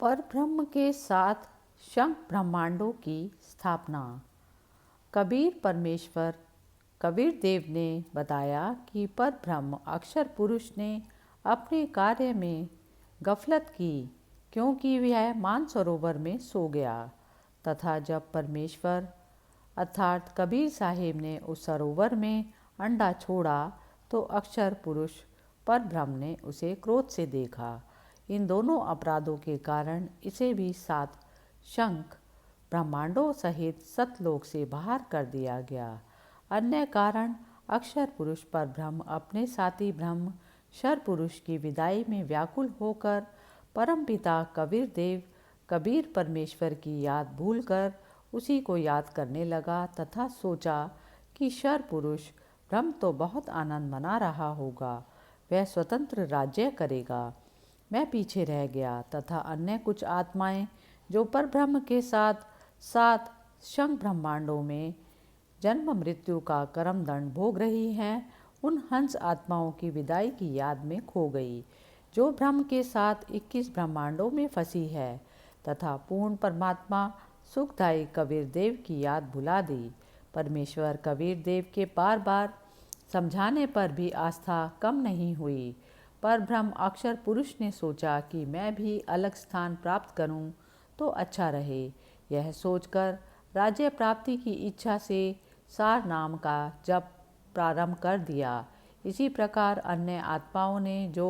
पर ब्रह्म के साथ शंख ब्रह्मांडों की स्थापना। कबीर परमेश्वर कबीर देव ने बताया कि पर ब्रह्म अक्षर पुरुष ने अपने कार्य में गफलत की, क्योंकि वह मानसरोवर में सो गया तथा जब परमेश्वर अर्थात कबीर साहिब ने उस सरोवर में अंडा छोड़ा तो अक्षर पुरुष पर ब्रह्म ने उसे क्रोध से देखा। इन दोनों अपराधों के कारण इसे भी 7 शंख ब्रह्मांडों सहित सतलोक से बाहर कर दिया गया। अन्य कारण अक्षर पुरुष पर ब्रह्म अपने साथी ब्रह्म शर पुरुष की विदाई में व्याकुल होकर परमपिता कबीर देव कबीर परमेश्वर की याद भूलकर उसी को याद करने लगा तथा सोचा कि शर पुरुष ब्रह्म तो बहुत आनंद मना रहा होगा, वह स्वतंत्र राज्य करेगा। मैं पीछे रह गया तथा अन्य कुछ आत्माएं जो पर ब्रह्म के साथ 7 शंख ब्रह्मांडों में जन्म मृत्यु का कर्मदंड भोग रही हैं, उन हंस आत्माओं की विदाई की याद में खो गई, जो ब्रह्म के साथ 21 ब्रह्मांडों में फंसी है तथा पूर्ण परमात्मा सुखदायी कबीर देव की याद भुला दी। परमेश्वर कबीर देव के बार बार समझाने पर भी आस्था कम नहीं हुई। पर ब्रह्म अक्षर पुरुष ने सोचा कि मैं भी अलग स्थान प्राप्त करूं तो अच्छा रहे। यह सोचकर राज्य प्राप्ति की इच्छा से सार नाम का जप प्रारंभ कर दिया। इसी प्रकार अन्य आत्माओं ने जो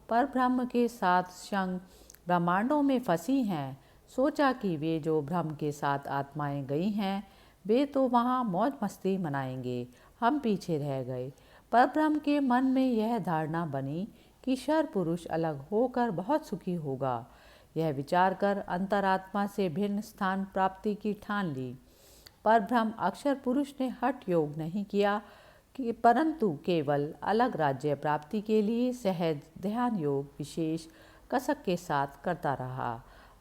पर ब्रह्म के साथ शंख ब्रह्मांडों में फंसी हैं, सोचा कि वे जो ब्रह्म के साथ आत्माएं गई हैं, वे तो वहाँ मौज मस्ती मनाएंगे, हम पीछे रह गए। पर ब्रह्म के मन में यह धारणा बनी कि शर पुरुष अलग होकर बहुत सुखी होगा। यह विचार कर अंतरात्मा से भिन्न स्थान प्राप्ति की ठान ली। पर ब्रह्म अक्षर पुरुष ने हठ योग नहीं किया कि परंतु केवल अलग राज्य प्राप्ति के लिए सहज ध्यान योग विशेष कसक के साथ करता रहा।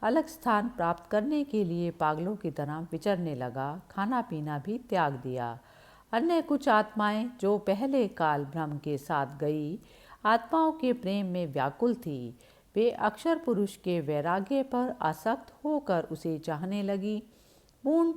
अलग स्थान प्राप्त करने के लिए पागलों की तरह विचरने लगा, खाना पीना भी त्याग दिया। अन्य कुछ आत्माएं जो पहले काल ब्रह्म के साथ गई आत्माओं के प्रेम में व्याकुल थी, वे अक्षर पुरुष के वैराग्य पर आसक्त होकर उसे चाहने लगी। पूर्ण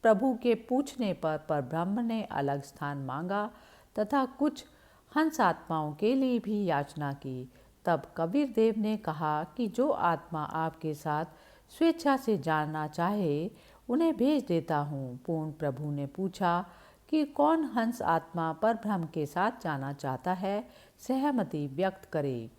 प्रभु के पूछने पर ब्रह्म ने अलग स्थान मांगा तथा कुछ हंस आत्माओं के लिए भी याचना की। तब कबीर देव ने कहा कि जो आत्मा आपके साथ स्वेच्छा से जाना चाहे उन्हें भेज देता हूँ। पूर्ण प्रभु ने पूछा कि कौन हंस आत्मा पर ब्रह्म के साथ जाना चाहता है, सहमति व्यक्त करे।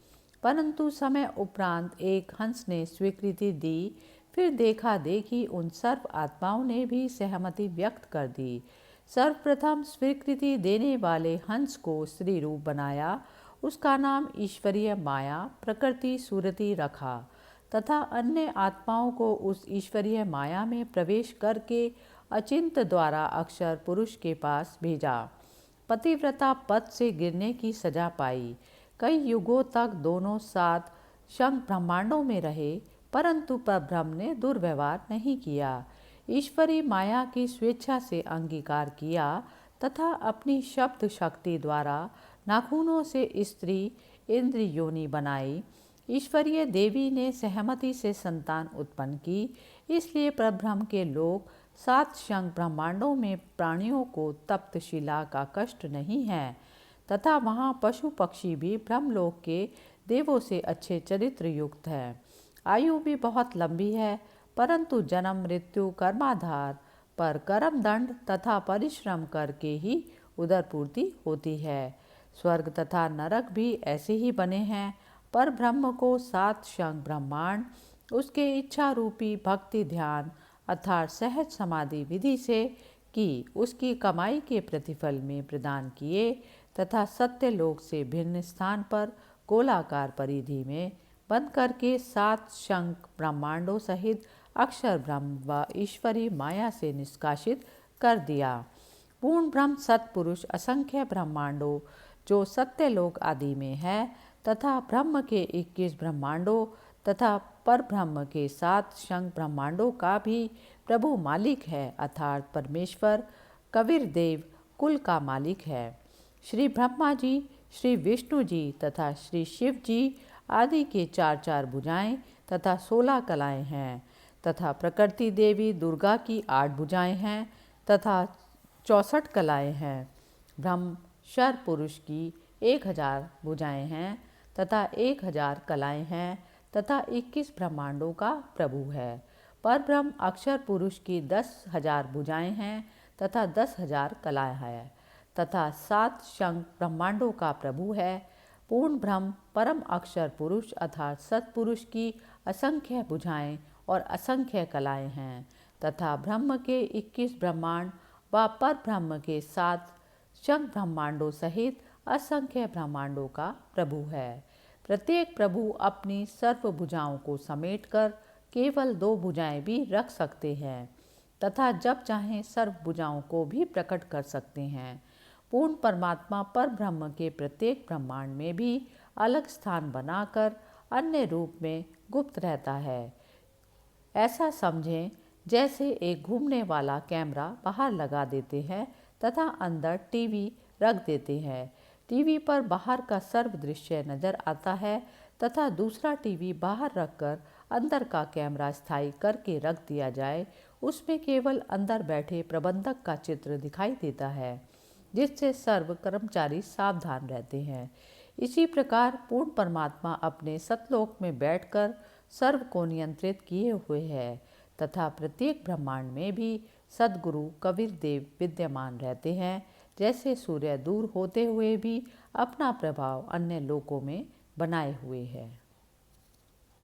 परंतु समय उपरांत एक हंस ने स्वीकृति दी। फिर देखा देखी उन सर्व आत्माओं ने भी सहमति व्यक्त कर दी। सर्वप्रथम स्वीकृति देने वाले हंस को स्त्री रूप बनाया, उसका नाम ईश्वरीय माया प्रकृति सुरति रखा तथा अन्य आत्माओं को उस ईश्वरीय माया में प्रवेश करके अचिंत द्वारा अक्षर पुरुष के पास भेजा। पतिव्रता पद से गिरने की सजा पाई। कई युगों तक दोनों 7 शंख ब्रह्मांडों में रहे, परंतु परब्रह्म ने दुर्व्यवहार नहीं किया, ईश्वरी माया की स्वेच्छा से अंगीकार किया तथा अपनी शब्द शक्ति द्वारा नाखूनों से स्त्री इंद्र योनि बनाई। ईश्वरीय देवी ने सहमति से संतान उत्पन्न की, इसलिए परब्रह्म के लोग 7 शंख ब्रह्मांडों में प्राणियों को तप्त शिला का कष्ट नहीं है तथा वहाँ पशु पक्षी भी ब्रह्मलोक के देवों से अच्छे चरित्र युक्त है। आयु भी बहुत लंबी है, परंतु जन्म मृत्यु कर्माधार पर कर्म दंड तथा परिश्रम करके ही उदरपूर्ति होती है। स्वर्ग तथा नरक भी ऐसे ही बने हैं। पर ब्रह्म को 7 शंख ब्रह्मांड उसके इच्छा रूपी भक्ति ध्यान अर्थात सहज समाधि विधि से कि उसकी कमाई के प्रतिफल में प्रदान किए तथा सत्यलोक से भिन्न स्थान पर गोलाकार परिधि में बंद करके 7 शंख ब्रह्मांडों सहित अक्षर ब्रह्म व ईश्वरी माया से निष्कासित कर दिया। पूर्ण ब्रह्म सत्पुरुष असंख्य ब्रह्मांडों जो सत्यलोक आदि में है तथा ब्रह्म के 21 ब्रह्मांडों तथा पर ब्रह्म के 7 शंख ब्रह्मांडों का भी प्रभु मालिक है, अर्थात परमेश्वर कबीर देव कुल का मालिक है। श्री ब्रह्मा जी, श्री विष्णु जी तथा श्री शिव जी आदि के 4 भुजाएं तथा 16 कलाएं हैं तथा प्रकृति देवी दुर्गा की 8 भुजाएं हैं तथा 64 कलाएं हैं। ब्रह्म शर पुरुष की 1000 भुजाएं हैं तथा 1000 कलाएं हैं तथा 21 ब्रह्मांडों का प्रभु है। पर ब्रह्म अक्षर पुरुष की 10,000 भुजाएं हैं तथा 10,000 कलाएं हैं तथा 7 शंख ब्रह्मांडों का प्रभु है। पूर्ण ब्रह्म परम अक्षर पुरुष अर्थात सत्पुरुष की असंख्य भुजाएं और असंख्य कलाएं हैं तथा ब्रह्म के 21 ब्रह्मांड व पर ब्रह्म के 7 शंख ब्रह्मांडों सहित असंख्य ब्रह्मांडों का प्रभु है। प्रत्येक प्रभु अपनी सर्व भुजाओं को समेटकर केवल 2 भुजाएं भी रख सकते हैं तथा जब चाहें सर्व भुजाओं को भी प्रकट कर सकते हैं। पूर्ण परमात्मा पर ब्रह्म के प्रत्येक ब्रह्मांड में भी अलग स्थान बनाकर अन्य रूप में गुप्त रहता है। ऐसा समझें जैसे एक घूमने वाला कैमरा बाहर लगा देते हैं तथा अंदर टीवी रख देते हैं। टीवी पर बाहर का सर्व दृश्य नजर आता है तथा दूसरा टीवी बाहर रखकर अंदर का कैमरा स्थायी करके रख दिया जाए, उसमें केवल अंदर बैठे प्रबंधक का चित्र दिखाई देता है, जिससे सर्व कर्मचारी सावधान रहते हैं। इसी प्रकार पूर्ण परमात्मा अपने सतलोक में बैठकर सर्व को नियंत्रित किए हुए है तथा प्रत्येक ब्रह्मांड में भी सद्गुरु कबीर देव विद्यमान रहते हैं। जैसे सूर्य दूर होते हुए भी अपना प्रभाव अन्य लोकों में बनाए हुए है।